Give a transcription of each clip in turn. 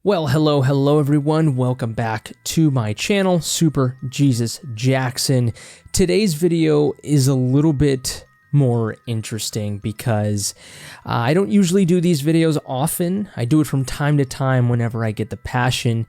Well, hello everyone. Welcome back to my channel, Super Jesus Jackson. Today's video is a little bit more interesting because I don't usually do these videos often. I do it from time to time whenever I get the passion.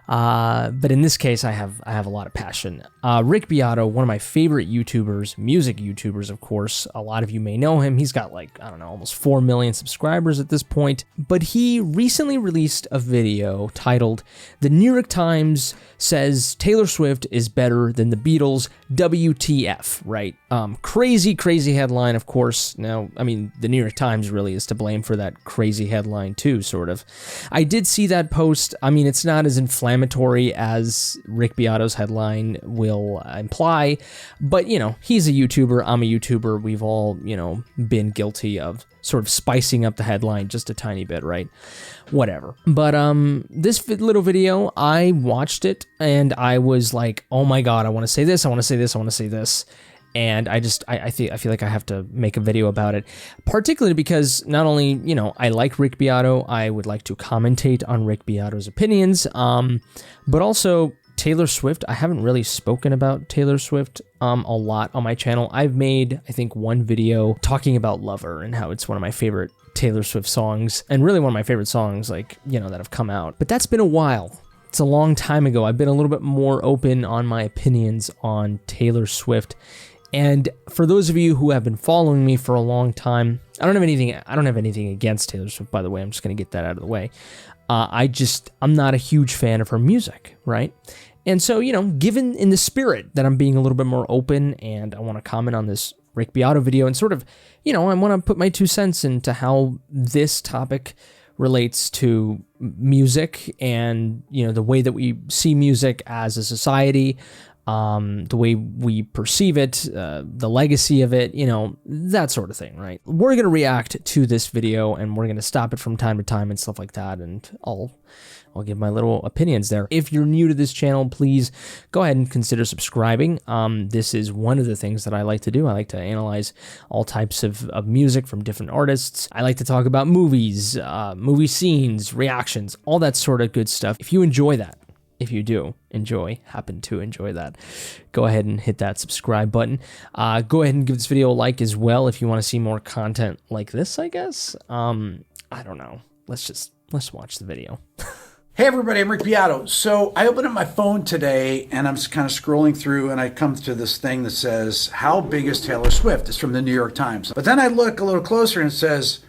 But in this case, I have a lot of passion. Rick Beato, one of my favorite YouTubers, music YouTubers, of course. A lot of you may know him. He's got almost 4 million subscribers at this point. But he recently released a video titled, "The New York Times Says Taylor Swift is Better Than the Beatles, WTF," right? Crazy headline, of course. Now, I mean, the New York Times really is to blame for that crazy headline too, sort of. I did see that post. I mean, it's not as inflammatory as Rick Beato's headline will imply, but, you know, he's a YouTuber, I'm a YouTuber, we've all, you know, been guilty of sort of spicing up the headline just a tiny bit, right? Whatever. But this little video, I watched it, and I was like, oh my god, I want to say this, I want to say this, I want to say this. And I feel like I have to make a video about it, particularly because not only, you know, I like Rick Beato, I would like to commentate on Rick Beato's opinions, but also Taylor Swift. I haven't really spoken about Taylor Swift a lot on my channel. I've made, I think, one video talking about Lover and how it's one of my favorite Taylor Swift songs, and really one of my favorite songs, like, you know, that have come out. But that's been a while. It's a long time ago. I've been a little bit more open on my opinions on Taylor Swift. And for those of you who have been following me for a long time, I don't have anything against Taylor Swift, by the way. I'm just going to get that out of the way. I'm not a huge fan of her music, right? And so, you know, given in the spirit that I'm being a little bit more open and I want to comment on this Rick Beato video and sort of, you know, I want to put my 2 cents into how this topic relates to music and, you know, the way that we see music as a society, the way we perceive it, the legacy of it, you know, that sort of thing, right? We're going to react to this video and we're going to stop it from time to time and stuff like that, and I'll give my little opinions there. If you're new to this channel, please go ahead and consider subscribing. This is one of the things that I like to do. I like to analyze all types of music from different artists. I like to talk about movies, movie scenes, reactions, all that sort of good stuff. If you enjoy that, if you do happen to enjoy that, go ahead and hit that subscribe button. Go ahead and give this video a like as well if you want to see more content like this, I guess. I don't know. Let's watch the video. Hey everybody, I'm Rick Beato. So I opened up my phone today and I'm just kind of scrolling through and I come to this thing that says, "How big is Taylor Swift?" It's from the New York Times. But then I look a little closer and it says,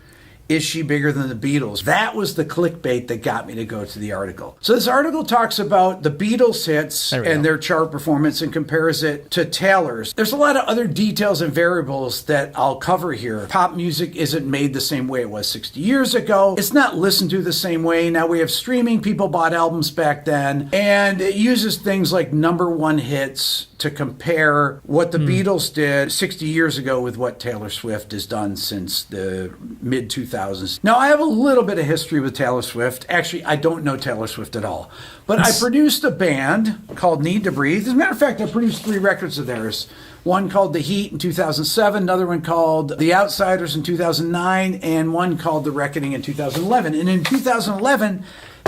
"Is she bigger than the Beatles?" That was the clickbait that got me to go to the article. So this article talks about the Beatles hits and their chart performance and compares it to Taylor's. There's a lot of other details and variables that I'll cover here. Pop music isn't made the same way it was 60 years ago. It's not listened to the same way. Now we have streaming. People bought albums back then. And it uses things like #1 hits to compare what the Beatles did 60 years ago with what Taylor Swift has done since the mid-2000s. Now, I have a little bit of history with Taylor Swift. Actually, I don't know Taylor Swift at all. But I produced a band called Need to Breathe. As a matter of fact, I produced 3 records of theirs. One called The Heat in 2007, another one called The Outsiders in 2009, and one called The Reckoning in 2011. And in 2011,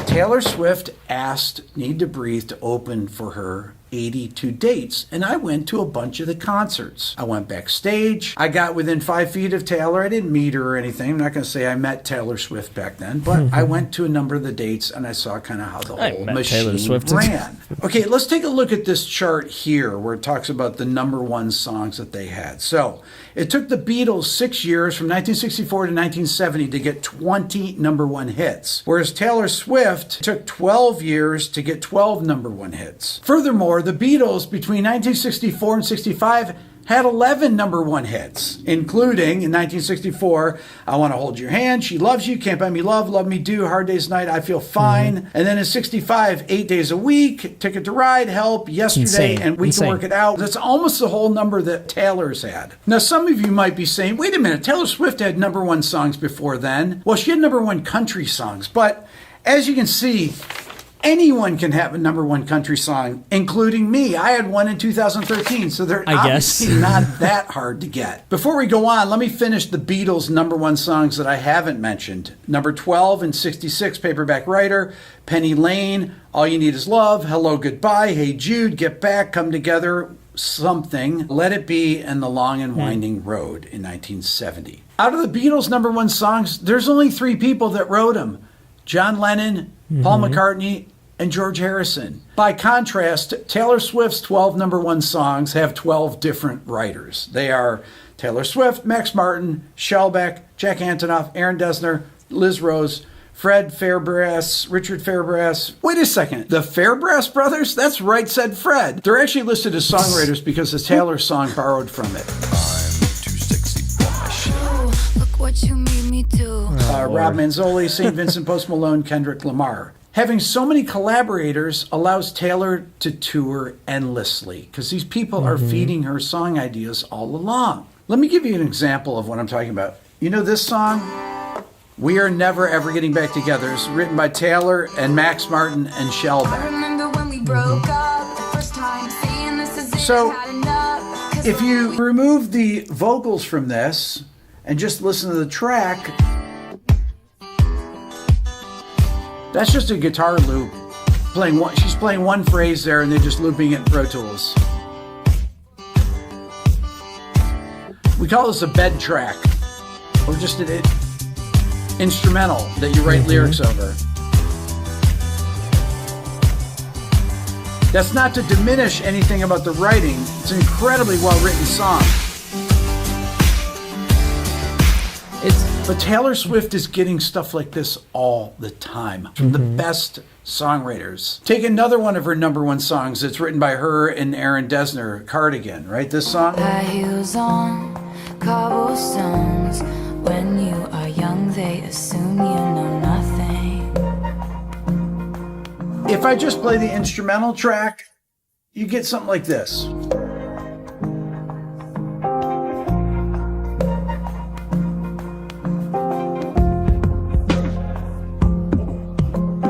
Taylor Swift asked Need to Breathe to open for her 82 dates, and I went to a bunch of the concerts. I went backstage. I got within 5 feet of Taylor. I didn't meet her or anything. I'm not going to say I met Taylor Swift back then, but I went to a number of the dates and I saw kind of how the whole machine ran. Okay, let's take a look at this chart here where it talks about the #1 songs that they had. So it took the Beatles 6 years, from 1964 to 1970, to get 20 #1 hits, whereas Taylor Swift took 12 years to get 12 #1 hits. Furthermore, the Beatles between 1964 and 65 had 11 #1 hits, including in 1964, "I Want to Hold Your Hand," "She Loves You," "Can't Buy Me Love," "Love Me Do," "Hard Day's Night," "I Feel Fine." And then in 65, "8 Days a Week," "Ticket to Ride," "Help," "Yesterday," and "We Can Work It Out." That's almost the whole number that Taylor's had. Now, some of you might be saying, wait a minute, Taylor Swift had #1 songs before then. Well, she had #1 country songs, but as you can see, anyone can have a #1 country song, including me. I had one in 2013, so they're obviously not that hard to get. Before we go on, let me finish the Beatles' #1 songs that I haven't mentioned. Number 12 in '66, Paperback Writer, Penny Lane, All You Need Is Love, Hello Goodbye, Hey Jude, Get Back, Come Together, Something, Let It Be, and The Long and Winding Road in 1970. Out of the Beatles' #1 songs, there's only 3 people that wrote them: John Lennon, Paul McCartney, and George Harrison. By contrast, Taylor Swift's 12 #1 songs have 12 different writers. They are Taylor Swift, Max Martin, Shellback, Jack Antonoff, Aaron Dessner, Liz Rose, Fred Fairbrass, Richard Fairbrass. Wait a second, the Fairbrass brothers? That's right, said Fred. They're actually listed as songwriters because the Taylor song borrowed from it. What you made me do. Rob Manzoli, St. Vincent, Post Malone, Kendrick Lamar. Having so many collaborators allows Taylor to tour endlessly because these people are feeding her song ideas all along. Let me give you an example of what I'm talking about. You know this song? We Are Never Ever Getting Back Together. It's written by Taylor and Max Martin and Shellback. I remember when we broke up the first time, saying this is it, So, had enough. if you remove the vocals from this and just listen to the track, that's just a guitar loop. She's playing one phrase there and they're just looping it in Pro Tools. We call this a bed track, or just an instrumental that you write lyrics over. That's not to diminish anything about the writing. It's an incredibly well-written song. But Taylor Swift is getting stuff like this all the time from the best songwriters. Take another one of her #1 songs that's written by her and Aaron Dessner, Cardigan, right? This song? High heels on cobblestones. When you are young, they assume you know nothing. If I just play the instrumental track, you get something like this.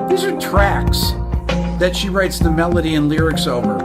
These are tracks that she writes the melody and lyrics over.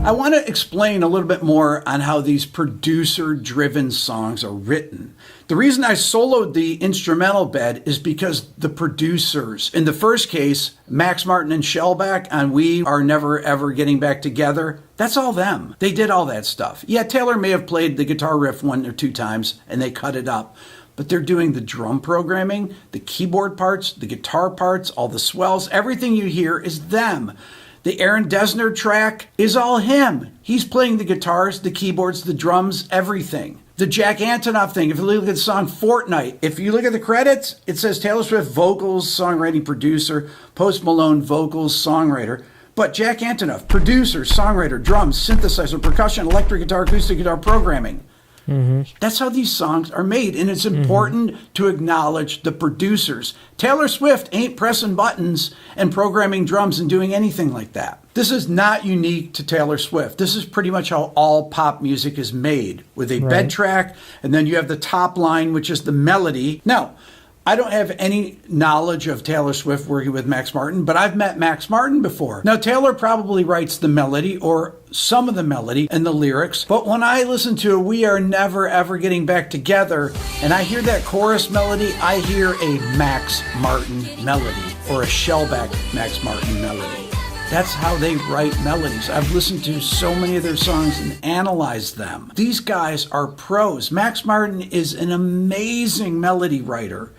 I want to explain a little bit more on how these producer-driven songs are written. The reason I soloed the instrumental bed is because the producers, in the first case, Max Martin and Shellback on We Are Never Ever Getting Back Together, that's all them. They did all that stuff. Yeah, Taylor may have played the guitar riff 1 or 2 times and they cut it up, but they're doing the drum programming, the keyboard parts, the guitar parts, all the swells. Everything you hear is them. The Aaron Dessner track is all him. He's playing the guitars, the keyboards, the drums, everything. The Jack Antonoff thing, if you look at the song Fortnight, if you look at the credits, it says Taylor Swift vocals, songwriting, producer, Post Malone vocals, songwriter. But Jack Antonoff, producer, songwriter, drums, synthesizer, percussion, electric guitar, acoustic guitar, programming. That's how these songs are made, and it's important to acknowledge the producers. Taylor Swift ain't pressing buttons and programming drums and doing anything like that. This is not unique to Taylor Swift. This is pretty much how all pop music is made, with a bed track, and then you have the top line, which is the melody. Now, I don't have any knowledge of Taylor Swift working with Max Martin, but I've met Max Martin before. Now, Taylor probably writes the melody or some of the melody and the lyrics, but when I listen to We Are Never Ever Getting Back Together and I hear that chorus melody, I hear a Max Martin melody or a Shellback Max Martin melody. That's how they write melodies. I've listened to so many of their songs and analyzed them. These guys are pros. Max Martin is an amazing melody writer.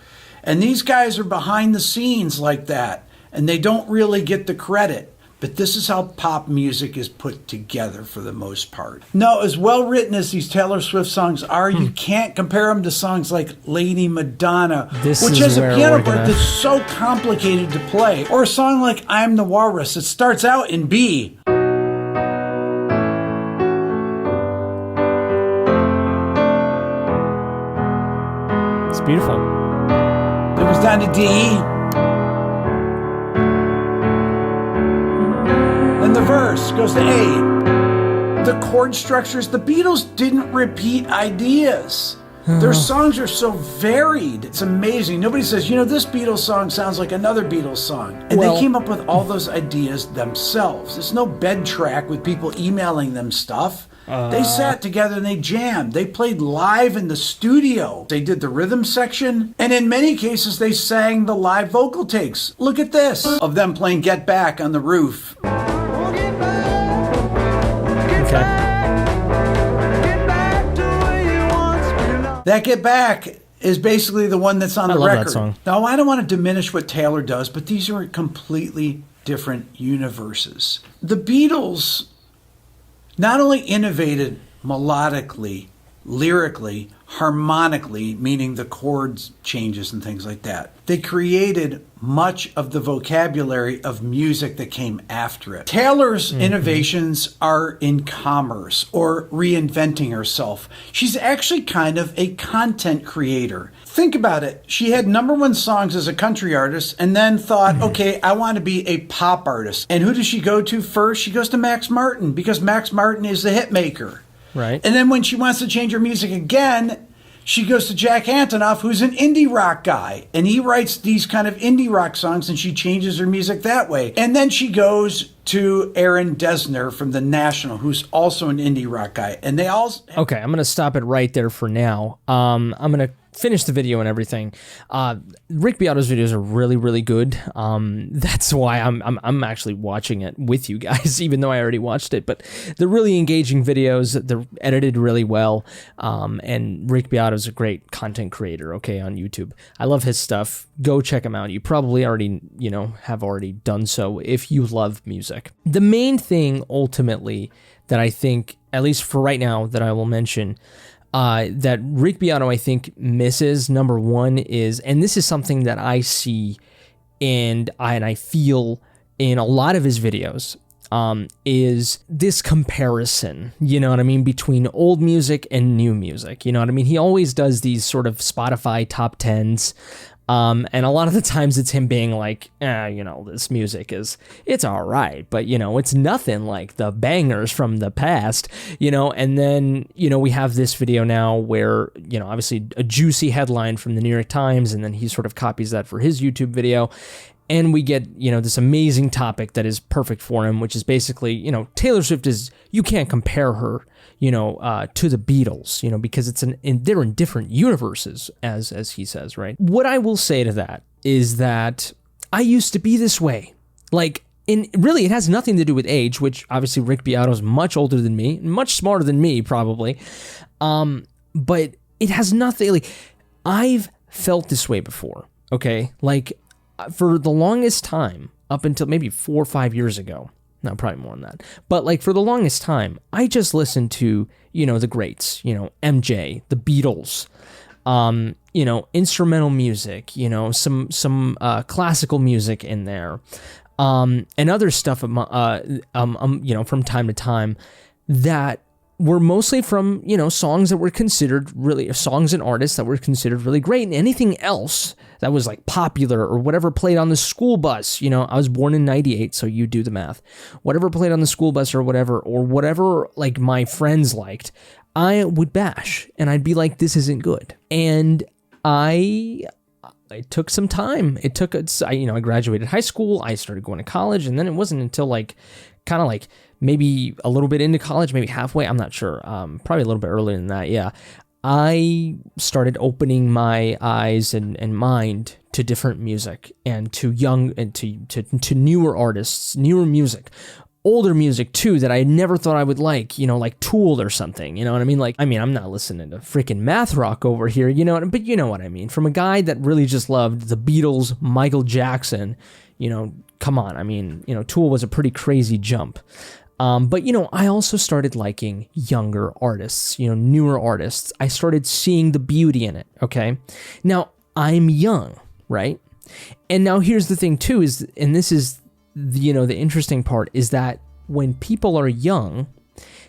And these guys are behind the scenes like that, and they don't really get the credit. But this is how pop music is put together for the most part. No, as well written as these Taylor Swift songs are, you can't compare them to songs like Lady Madonna, which has a piano part that's so complicated to play. Or a song like I'm the Walrus. It starts out in B. It's beautiful. It goes down to D. And the verse goes to A. The chord structures, the Beatles didn't repeat ideas. Their songs are so varied. It's amazing. Nobody says, this Beatles song sounds like another Beatles song. And they came up with all those ideas themselves. It's no bed track with people emailing them stuff. They sat together and they jammed. They played live in the studio. They did the rhythm section. And in many cases, they sang the live vocal takes. Look at this of them playing Get Back on the roof. That Get Back is basically the one that's on the record. That song. Now, I don't want to diminish what Taylor does, but these are completely different universes. The Beatles not only innovated melodically, lyrically, harmonically, meaning the chords changes and things like that. They created much of the vocabulary of music that came after it. Taylor's innovations are in commerce or reinventing herself. She's actually kind of a content creator. Think about it. She had #1 songs as a country artist and then thought, okay, I want to be a pop artist. And who does she go to first? She goes to Max Martin because Max Martin is the hit maker. Right. And then when she wants to change her music again, she goes to Jack Antonoff, who's an indie rock guy. And he writes these kind of indie rock songs, and she changes her music that way. And then she goes to Aaron Dessner from The National, who's also an indie rock guy. And they all... Okay, I'm going to stop it right there for now. I'm going to finish the video and everything. Rick Beato's videos are really, really good. That's why I'm actually watching it with you guys, even though I already watched it. But they're really engaging videos. They're edited really well. And Rick Beato's a great content creator, okay, on YouTube. I love his stuff. Go check him out. You probably already, have already done so if you love music. The main thing, ultimately, that I think, at least for right now, that I will mention, that Rick Beato, I think, misses, #1 is, and this is something that I see and I feel in a lot of his videos, is this comparison, between old music and new music, He always does these sort of Spotify top 10s, and a lot of the times it's him being like, this music it's all right, but, it's nothing like the bangers from the past, and then, we have this video now where, obviously a juicy headline from the New York Times, and then he sort of copies that for his YouTube video. And we get, this amazing topic that is perfect for him, which is basically, Taylor Swift you can't compare her, to the Beatles, because they're in different universes, as he says, right? What I will say to that is that I used to be this way. Really, it has nothing to do with age, which obviously Rick Beato is much older than me, much smarter than me, probably. But it has nothing, I've felt this way before, okay? For the longest time, up until maybe 4 or 5 years ago, no, probably more than that, but for the longest time, I just listened to, the greats, MJ, the Beatles, instrumental music, some classical music in there, and other stuff, from time to time that were mostly from, songs that were considered really, songs and artists that were considered really great, and anything else that was popular or whatever played on the school bus. I was born in 98, so you do the math. Whatever played on the school bus or whatever my friends liked, I would bash, and I'd be like, this isn't good. And it took some time. I graduated high school, I started going to college, and then it wasn't until maybe a little bit into college, maybe halfway, I'm not sure, probably a little bit earlier than that, yeah, I started opening my eyes and mind to different music and to to newer artists, newer music, older music too, that I never thought I would like Tool or something, you know what I mean? I'm not listening to freaking math rock over here, but you know what I mean? From a guy that really just loved the Beatles, Michael Jackson, come on, Tool was a pretty crazy jump. But I also started liking younger artists, newer artists. I started seeing the beauty in it, okay? Now, I'm young, right? And now here's the thing too, and this is, the interesting part, is that when people are young,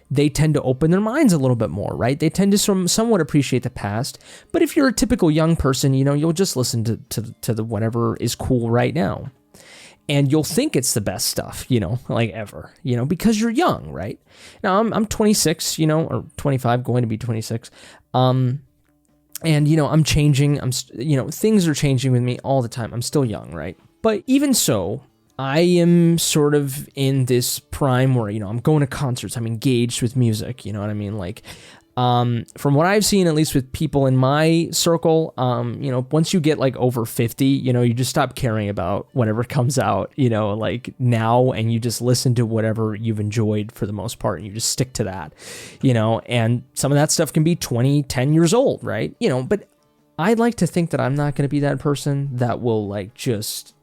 they tend to open their minds a little bit more, right? They tend to somewhat appreciate the past. But if you're a typical young person, you'll just listen to the whatever is cool right now. And you'll think it's the best stuff, ever, because you're young, right? Now, I'm 26, or 25, going to be 26. And, I'm changing. Things are changing with me all the time. I'm still young, right? But even so, I am sort of in this prime where, I'm going to concerts. I'm engaged with music. You know what I mean? Like, from what I've seen, at least with people in my circle, once you get like over 50, you just stop caring about whatever comes out, like now, and you just listen to whatever you've enjoyed for the most part, and you just stick to that, and some of that stuff can be 10 years old, right? But I'd like to think that I'm not going to be that person that will like just,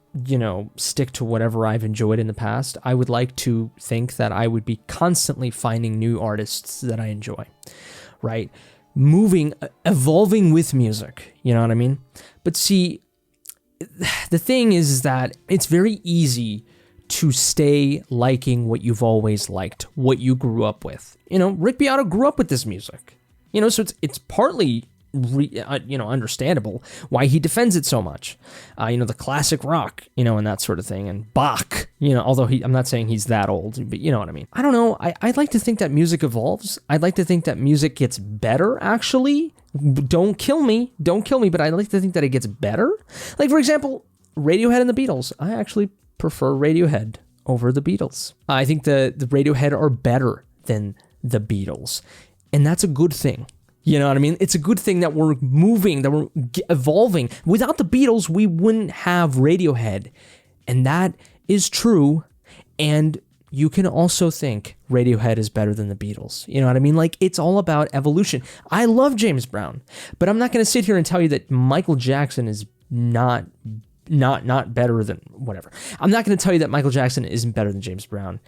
stick to whatever I've enjoyed in the past. I would like to think that I would be constantly finding new artists that I enjoy. Right? Evolving with music, you know what I mean? But see, the thing is that it's very easy to stay liking what you've always liked, what you grew up with. Rick Beato grew up with this music, so it's partly understandable why he defends it so much. The classic rock, and that sort of thing, and Bach, although I'm not saying he's that old, but you know what I mean. I don't know. I'd like to think that music evolves. I'd like to think that music gets better, actually. Don't kill me, but I'd like to think that it gets better. Like, for example, Radiohead and the Beatles. I actually prefer Radiohead over the Beatles. I think the Radiohead are better than the Beatles, and that's a good thing. You know what I mean? It's a good thing that we're moving, that we're evolving. Without the Beatles, we wouldn't have Radiohead. And that is true. And you can also think Radiohead is better than the Beatles. You know what I mean? Like, it's all about evolution. I love James Brown, but I'm not going to sit here and tell you that Michael Jackson is not better than whatever. I'm not going to tell you that Michael Jackson isn't better than James Brown,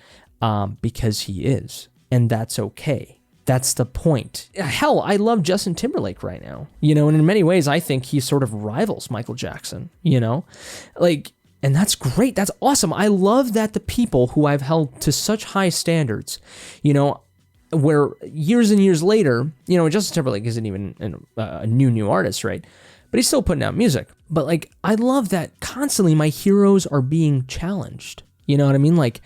because he is. And that's okay. That's the point. Hell, I love Justin Timberlake right now, and in many ways, I think he sort of rivals Michael Jackson, like, and that's great. That's awesome. I love that the people who I've held to such high standards, where years and years later, Justin Timberlake isn't even a new artist, right? But he's still putting out music. But like, I love that constantly my heroes are being challenged. You know what I mean? Like,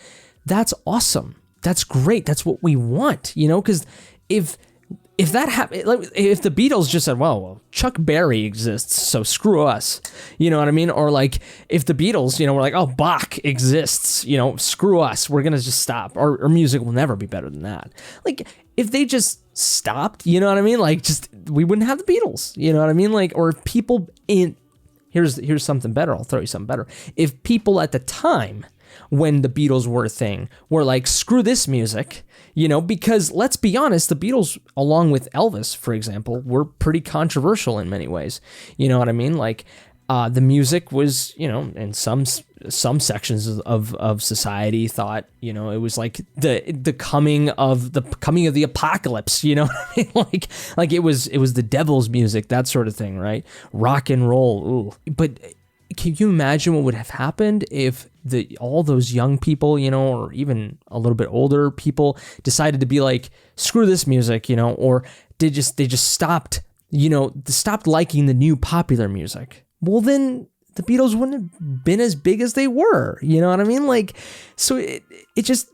that's awesome. That's great. That's what we want, because if that happened, like, if the Beatles just said, well, Chuck Berry exists, so screw us, you know what I mean? Or like, if the Beatles, were like, oh, Bach exists, screw us, we're going to just stop. Our music will never be better than that. Like, if they just stopped, you know what I mean? Like, we wouldn't have the Beatles, you know what I mean? Like, or if people here's something better, I'll throw you something better. If people at the time, when the Beatles were a thing, were like, screw this music, because let's be honest, the Beatles, along with Elvis, for example, were pretty controversial in many ways. You know what I mean? Like, the music was, in some sections of society thought, it was like the coming of the apocalypse, you know what I mean? Like it was the devil's music, that sort of thing, right? Rock and roll, ooh. But can you imagine what would have happened if all those young people, or even a little bit older people decided to be like, screw this music, or they just stopped, stopped liking the new popular music? Well, then the Beatles wouldn't have been as big as they were. You know what I mean? Like, so it just,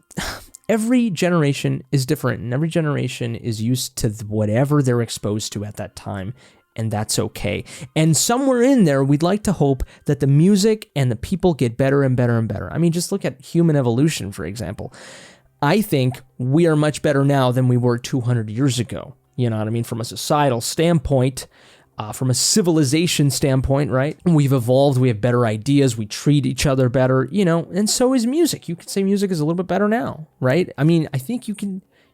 every generation is different, and every generation is used to whatever they're exposed to at that time. And that's okay. And somewhere in there, we'd like to hope that the music and the people get better and better and better. I mean, just look at human evolution, for example. I think we are much better now than we were 200 years ago. You know what I mean? From a societal standpoint, from a civilization standpoint, right? We've evolved, we have better ideas, we treat each other better, and so is music. You could say music is a little bit better now, right? I mean, I think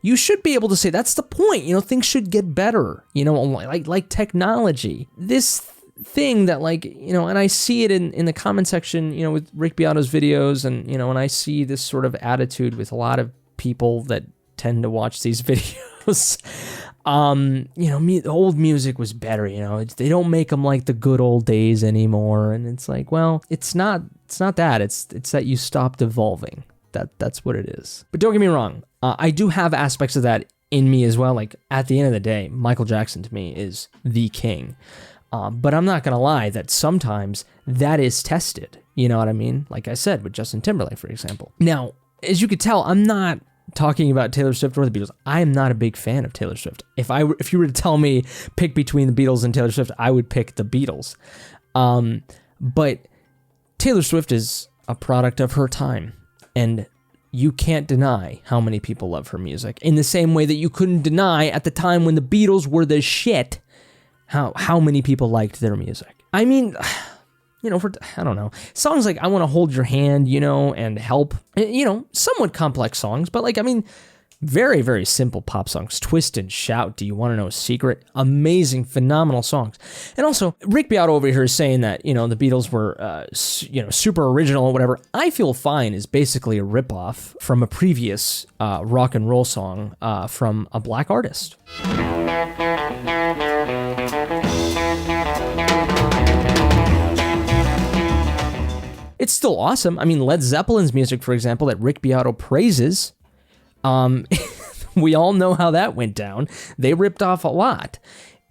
you should be able to say that's the point. Things should get better, like technology. This thing that and I see it in the comment section, with Rick Beato's videos, and, and I see this sort of attitude with a lot of people that tend to watch these videos. Old music was better, they don't make them like the good old days anymore. And it's like, well, it's not that, it's that you stopped evolving. That's what it is. But don't get me wrong. I do have aspects of that in me as well. Like, at the end of the day, Michael Jackson to me is the king. But I'm not going to lie that sometimes that is tested. You know what I mean? Like I said, with Justin Timberlake, for example. Now, as you could tell, I'm not talking about Taylor Swift or the Beatles, I am not a big fan of Taylor Swift. If you were to tell me pick between the Beatles and Taylor Swift, I would pick the Beatles. But Taylor Swift is a product of her time, and you can't deny how many people love her music. In the same way that you couldn't deny at the time when the Beatles were the shit, how many people liked their music. I mean, I don't know, songs like I Want to Hold Your Hand, and Help, somewhat complex songs, but very, very simple pop songs. Twist and Shout, Do You Want to Know a Secret? Amazing, phenomenal songs. And also, Rick Beato over here is saying that, the Beatles were, super original or whatever. I Feel Fine is basically a ripoff from a previous rock and roll song from a black artist. It's still awesome. Led Zeppelin's music, for example, that Rick Beato praises, we all know how that went down. They ripped off a lot.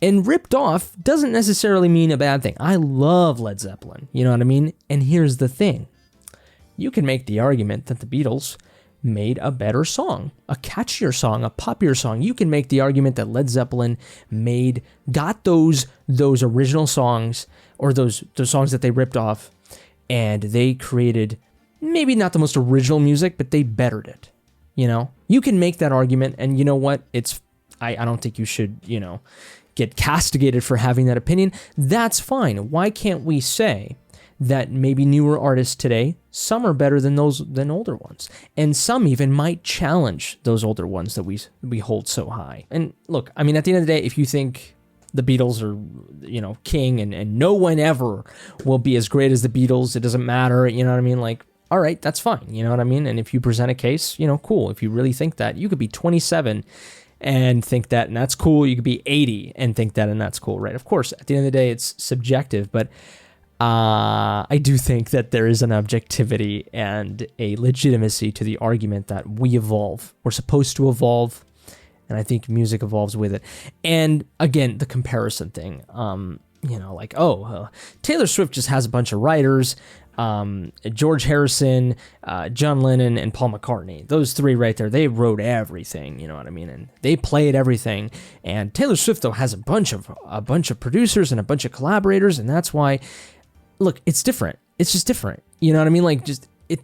And ripped off doesn't necessarily mean a bad thing. I love Led Zeppelin, you know what I mean? And here's the thing. You can make the argument that the Beatles made a better song, a catchier song, a poppier song. You can make the argument that Led Zeppelin got those original songs, or those songs that they ripped off, and they created maybe not the most original music, but they bettered it. You can make that argument, and you know what? I don't think you should, get castigated for having that opinion. That's fine. Why can't we say that maybe newer artists today, some are better than older ones, and some even might challenge those older ones that we hold so high? And look, at the end of the day, if you think the Beatles are, king, and no one ever will be as great as the Beatles, it doesn't matter, you know what I mean? All right, that's fine, you know what I mean? And if you present a case, cool. If you really think that, you could be 27 and think that, and that's cool. You could be 80 and think that, and that's cool, right? Of course, at the end of the day, it's subjective, but I do think that there is an objectivity and a legitimacy to the argument that we evolve. We're supposed to evolve, and I think music evolves with it. And again, the comparison thing, Taylor Swift just has a bunch of writers, George Harrison, John Lennon, and Paul McCartney. Those three right there, they wrote everything, you know what I mean? And they played everything. And Taylor Swift, though, has a bunch of producers and a bunch of collaborators, and that's why, look, it's different. It's just different. You know what I mean?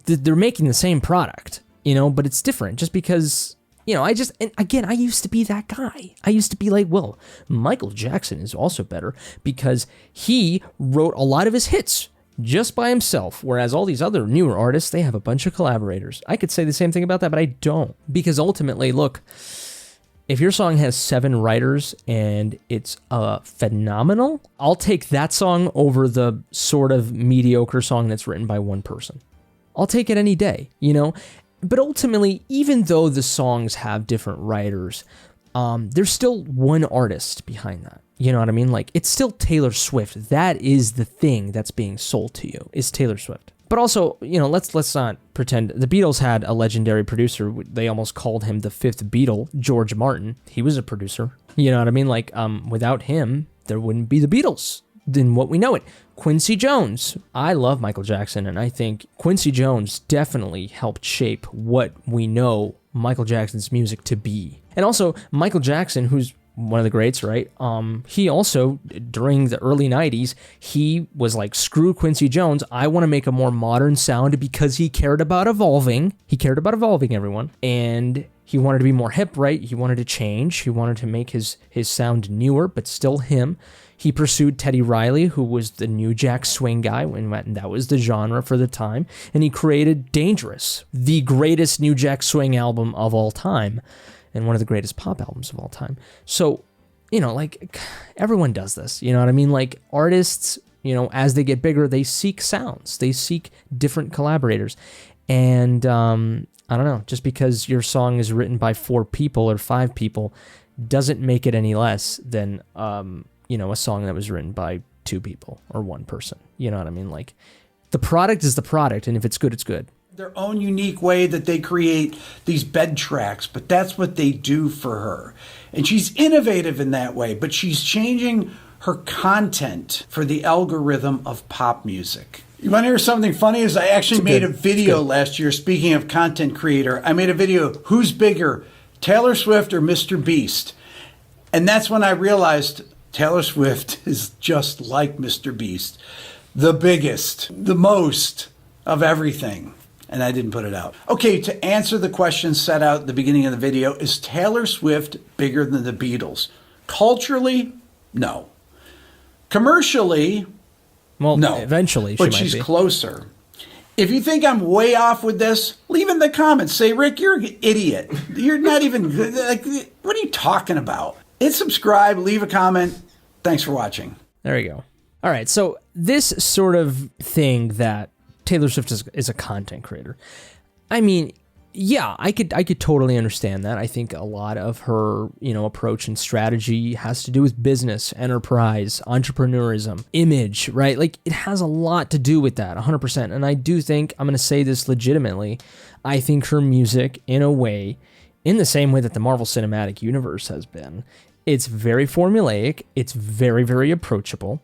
They're making the same product, but it's different just because, and again, I used to be that guy. I used to be like, well, Michael Jackson is also better because he wrote a lot of his hits just by himself, whereas all these other newer artists, they have a bunch of collaborators. I could say the same thing about that, but I don't. Because ultimately, look, if your song has 7 writers and it's phenomenal, I'll take that song over the sort of mediocre song that's written by one person. I'll take it any day, But ultimately, even though the songs have different writers, there's still one artist behind that. You know what I mean? It's still Taylor Swift. That is the thing that's being sold to you, is Taylor Swift. But also, let's not pretend. The Beatles had a legendary producer. They almost called him the 5th Beatle, George Martin. He was a producer. You know what I mean? Without him, there wouldn't be the Beatles than what we know it. Quincy Jones. I love Michael Jackson, and I think Quincy Jones definitely helped shape what we know Michael Jackson's music to be. And also, Michael Jackson, who's one of the greats, right? He also, during the early 90s, he was like, screw Quincy Jones. I want to make a more modern sound, because he cared about evolving. He cared about evolving, everyone. And he wanted to be more hip, right? He wanted to change. He wanted to make his sound newer, but still him. He pursued Teddy Riley, who was the new Jack Swing guy, and that was the genre for the time. And he created Dangerous, the greatest new Jack Swing album of all time, and one of the greatest pop albums of all time. So, everyone does this, you know what I mean? Artists, as they get bigger, they seek sounds. They seek different collaborators. And, I don't know, just because your song is written by 4 people or 5 people doesn't make it any less than, a song that was written by 2 people or 1 person. You know what I mean? The product is the product, and if it's good, it's good. Their own unique way that they create these bed tracks, but that's what they do for her. And she's innovative in that way, but she's changing her content for the algorithm of pop music. You want to hear something funny? Is I actually made a video last year, speaking of content creator. I made a video, who's bigger, Taylor Swift or Mr. Beast? And that's when I realized Taylor Swift is just like Mr. Beast. The biggest, the most of everything. And I didn't put it out. Okay, to answer the question set out at the beginning of the video, is Taylor Swift bigger than the Beatles? Culturally, no. Commercially, well, no. Eventually, but she's closer. If you think I'm way off with this, leave in the comments. Say, Rick, you're an idiot. You're not even good. Like, what are you talking about? Hit subscribe, leave a comment. Thanks for watching. There you go. All right, so this sort of thing that Taylor Swift is a content creator. I mean, yeah, I could totally understand that. I think a lot of her, approach and strategy has to do with business, enterprise, entrepreneurism, image, right? Like, it has a lot to do with that, 100%. And I do think, I'm going to say this legitimately, I think her music, in a way, in the same way that the Marvel Cinematic Universe has been, it's very formulaic, it's very, very approachable.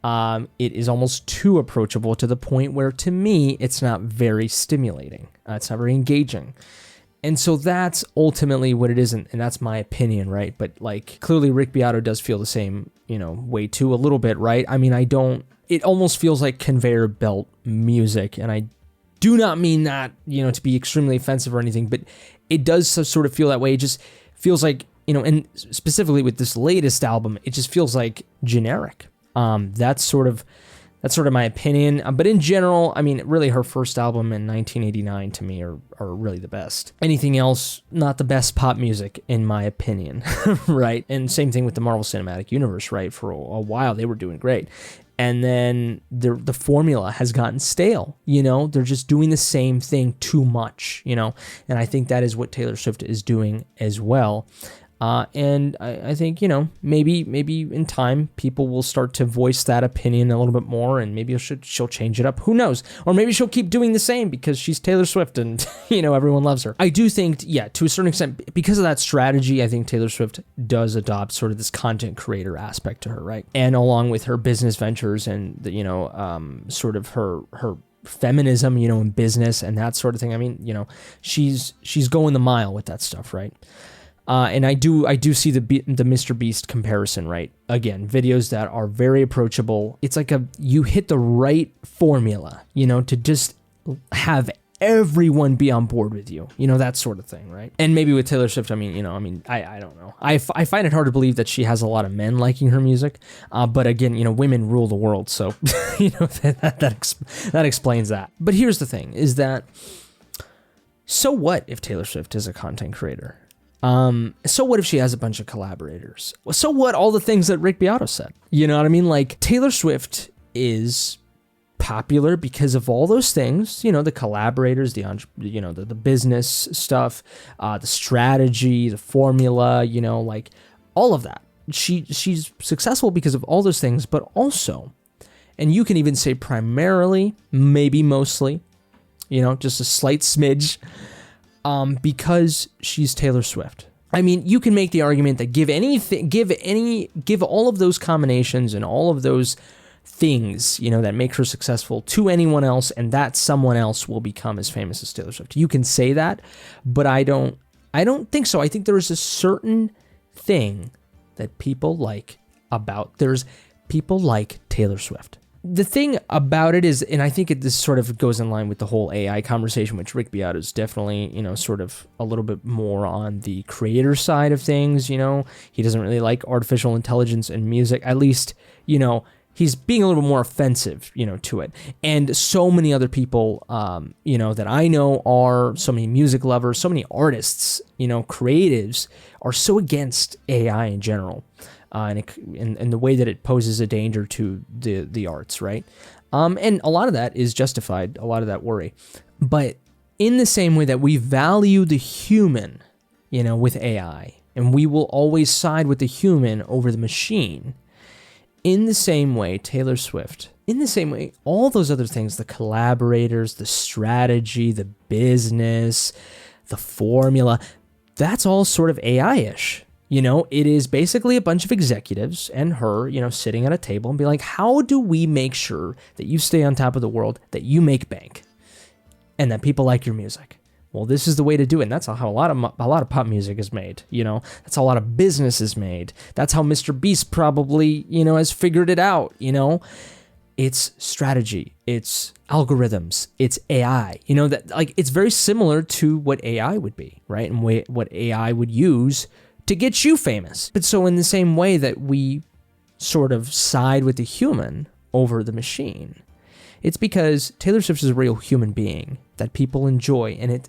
It is almost too approachable to the point where, to me, it's not very stimulating. It's not very engaging. And so that's ultimately what it is, and that's my opinion, right? But, like, clearly Rick Beato does feel the same, way too, a little bit, right? I mean, it almost feels like conveyor belt music, and I do not mean that, to be extremely offensive or anything, but it does sort of feel that way. It just feels like, and specifically with this latest album, it just feels like generic. That's sort of my opinion. But in general, I mean, really her first album in 1989 to me are really the best. Anything else, not the best pop music in my opinion, right? And same thing with the Marvel Cinematic Universe, right? For a while they were doing great. And then the formula has gotten stale, they're just doing the same thing too much, and I think that is what Taylor Swift is doing as well. And I think, maybe in time people will start to voice that opinion a little bit more, and maybe she'll change it up. Who knows? Or maybe she'll keep doing the same because she's Taylor Swift and, everyone loves her. I do think, to a certain extent, because of that strategy, I think Taylor Swift does adopt sort of this content creator aspect to her, right? And along with her business ventures and, sort of her feminism, in business and that sort of thing. I mean, she's going the mile with that stuff, right? And I do see the Mr. Beast comparison, right? Again, videos that are very approachable. It's like you hit the right formula, to just have everyone be on board with you, that sort of thing, right? And maybe with Taylor Swift, I don't know. I find it hard to believe that she has a lot of men liking her music. But again, women rule the world. So, that explains that. But here's the thing is that, so what if Taylor Swift is a content creator? So what if she has a bunch of collaborators? So what, all the things that Rick Beato said? You know what I mean? Like, Taylor Swift is popular because of all those things, the collaborators, the business stuff, the strategy, the formula, like all of that. She's successful because of all those things, but also, and you can even say primarily, maybe mostly, just a slight smidge, because she's Taylor Swift. I mean, you can make the argument that give all of those combinations and all of those things, that make her successful to anyone else, and that someone else will become as famous as Taylor Swift. You can say that, but I don't think so. I think there is a certain thing that people like people like Taylor Swift. The thing about it is, and I think this sort of goes in line with the whole AI conversation, which Rick Beato is definitely, sort of a little bit more on the creator side of things, he doesn't really like artificial intelligence in music, at least, he's being a little bit more offensive, to it. And so many other people, that I know are so many music lovers, so many artists, creatives are so against AI in general. And the way that it poses a danger to the arts, right? And a lot of that is justified, a lot of that worry. But in the same way that we value the human, with AI, and we will always side with the human over the machine, in the same way, Taylor Swift, in the same way, all those other things, the collaborators, the strategy, the business, the formula, that's all sort of AI-ish. You know, it is basically a bunch of executives and her, you know, sitting at a table and be like, how do we make sure that you stay on top of the world, that you make bank, and that people like your music? Well, this is the way to do it. And that's how a lot of pop music is made. You know, that's how a lot of business is made. That's how Mr. Beast probably, you know, has figured it out. You know, it's strategy, it's algorithms, it's AI. You know, that like it's very similar to what AI would be, right? And what AI would use to get you famous. But so in the same way that we sort of side with the human over the machine, it's because Taylor Swift is a real human being that people enjoy, and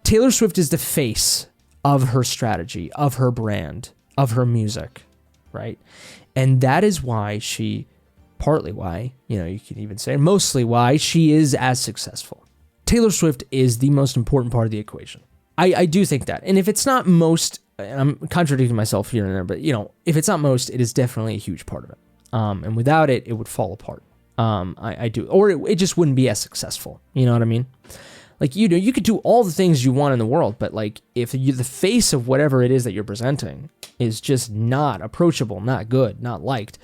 Taylor Swift is the face of her strategy, of her brand, of her music, right? And that is why partly why, you know, you can even say mostly why she is as successful. Taylor Swift is the most important part of the equation. I do think that. And if it's not most, and I'm contradicting myself here and there, but, you know, if it's not most, it is definitely a huge part of it. And without it, it would fall apart. I do. Or it just wouldn't be as successful. You know what I mean? Like, you know, you could do all the things you want in the world, but like if the face of whatever it is that you're presenting is just not approachable, not good, not liked,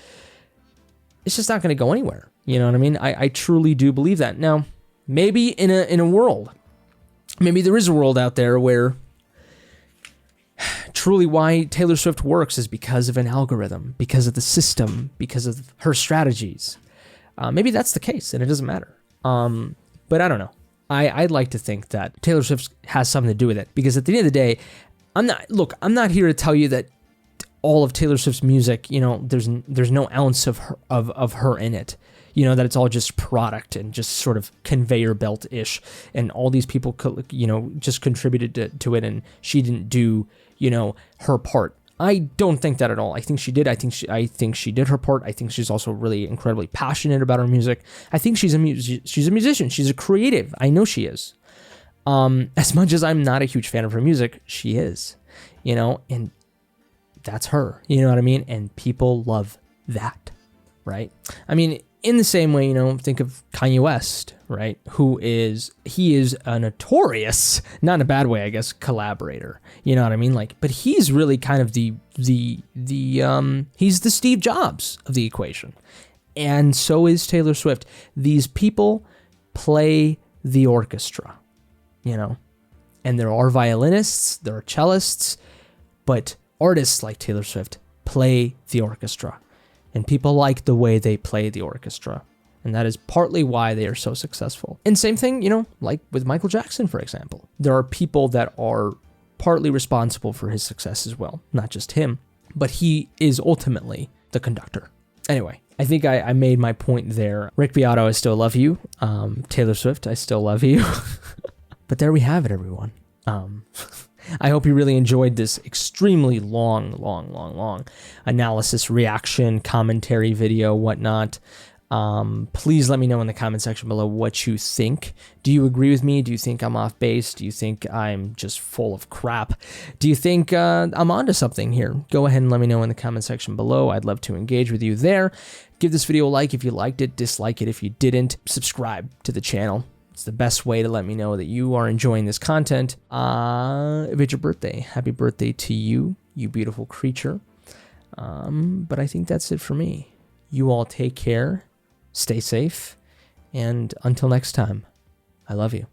it's just not going to go anywhere. You know what I mean? I truly do believe that. Now, maybe in a world, maybe there is a world out there where truly why Taylor Swift works is because of an algorithm, because of the system, because of her strategies. Maybe that's the case, and it doesn't matter. But I don't know. I'd like to think that Taylor Swift has something to do with it, because at the end of the day, I'm not here to tell you that all of Taylor Swift's music, you know, there's no ounce of her in it. You know, that it's all just product and just sort of conveyor belt-ish, and all these people, you know, just contributed to it, and she didn't do, you know, her part. I don't think that at all. I think she did. I think she did her part. I think she's also really incredibly passionate about her music. I think she's a musician. She's a creative. I know she is. As much as I'm not a huge fan of her music, she is, you know, and that's her. You know what I mean? And people love that, right? I mean, in the same way, you know, think of Kanye West, right? He is a notorious, not in a bad way, I guess, collaborator. You know what I mean? Like, but he's really kind of he's the Steve Jobs of the equation. And so is Taylor Swift. These people play the orchestra, you know, and there are violinists, there are cellists, but artists like Taylor Swift play the orchestra. And people like the way they play the orchestra. And that is partly why they are so successful. And same thing, you know, like with Michael Jackson, for example. There are people that are partly responsible for his success as well. Not just him, but he is ultimately the conductor. Anyway, I think I made my point there. Rick Beato, I still love you. Taylor Swift, I still love you. But there we have it, everyone. I hope you really enjoyed this extremely long analysis, reaction, commentary video, whatnot. Please let me know in the comment section below what you think. Do you agree with me? Do you think I'm off base? Do you think I'm just full of crap? Do you think I'm onto something here? Go ahead and let me know in the comment section below. I'd love to engage with you there. Give this video a like if you liked it, dislike it if you didn't. Subscribe to the channel. It's the best way to let me know that you are enjoying this content. If it's your birthday, happy birthday to you, you beautiful creature. But I think that's it for me. You all take care, stay safe, and until next time, I love you.